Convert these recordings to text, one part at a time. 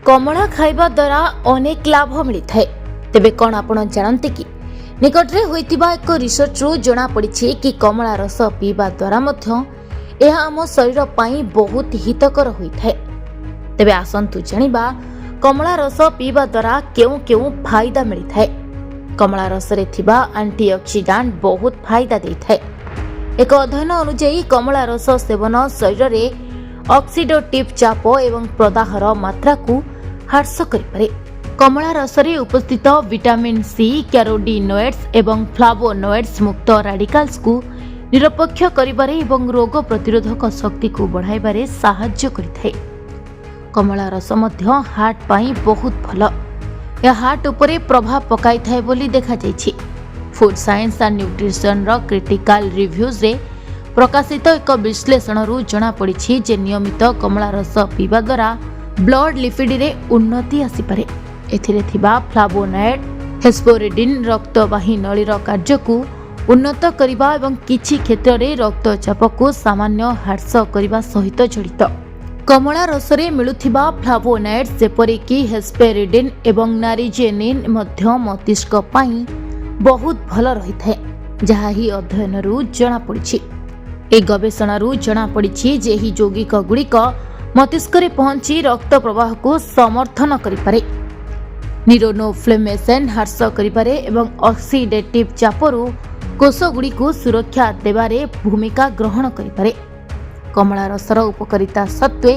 कमला खाइबा द्वारा अनेक लाभ मिलता है। तेबे कौन आपण जानते कि निकटरे होइतिबा एक रिसर्च रु जना पड़ी कि कमला रस पीवा द्वारा मध्य यह आम शरीर पाई बहुत हितकर होइଥାଏ। तेबे आसंतु जानिबा कमला रस पीवा द्वारा केउ केउ फायदा मिलता है। कमला रस रे थिबा एंटीऑक्सीडेंट बहुत फायदा देइଥାଏ। एक अध्ययन अनुसार कमला रस सेवन शरीर में ऑक्सीडेटिव चाप एवं प्रदाहर मात्रा को ह्रास करिपारे। कमला रस रे उपस्थित विटामिन सी कैरोटीनॉइड्स एवं फ्लावोनॉइड्स मुक्त रेडिकल्स को निरपेक्ष करिबारे एवं रोग प्रतिरोधक शक्ति को बढ़ाइबारे सहायता करिଥାଏ। कमला रस मध्य हार्ट पाई बहुत भल। यह हार्ट उपरे प्रभाव पकाई थाए बोली देखा जाइछि। फूड साइंस एंड न्यूट्रिशन रो क्रिटिकल रिव्यूज रे प्रकाशित एक विश्लेषण रु जना पड़ी जे नियमित कमला रस पीवा द्वारा ब्लड लिपिड रे उन्नति आसीपारे। एथिरे थिबा फ्लावोनॉइड हेस्पेरिडिन रक्तवाही नळीर कार्य को उन्नत करिबा एवं किछि क्षेत्र रे रक्तचाप को सामान्य ह्रास करिबा सहित जड़ित। कमला रस रे मिलुथिबा फ्लावोनॉइड्स जेपरि कि हेस्पेरिडिन एवं नारिजेनिन मध्य मस्तिष्क पाई बहुत भल रही है, जहा ही अध्ययन रु जना पड़ी। ए गवेषणा रु जना पड़ी जे ही यौगिक गुड़िक मस्तिष्क रे पहुंची रक्त प्रवाह को समर्थन करिपारे, न्यूरोइन्फ्लेमेशन ह्रास करिपारे एवं ऑक्सीडेटिव चापरु कोष गुड़ी को सुरक्षा देबारे भूमिका ग्रहण करिपारे। कमला रसर उपकारिता सत्वे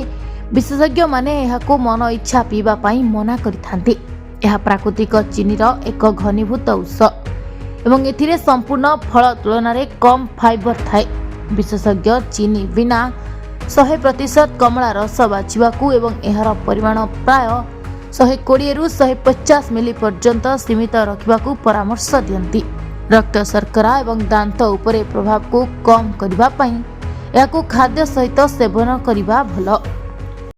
विशेषज्ञ माने एहाको मन इच्छा पीवा पाई मना करिथांती। यह प्राकृतिक चीनीर एक घनीभूत उत्स एवं एथिरे संपूर्ण फल तुलन में कम फाइबर थाए। विशेषज्ञ चीनी बिना 100% कमला रस बाछिबाकू एवं एहार परिमाण प्राय 120 रु 150 मिली पर्यंत सीमित रखिबाकू परामर्श दियंती। रक्त शर्करा एवं दांत उपरे प्रभाव को कम करिबा पई याकू खाद्य सहित सेवन करिबा भल।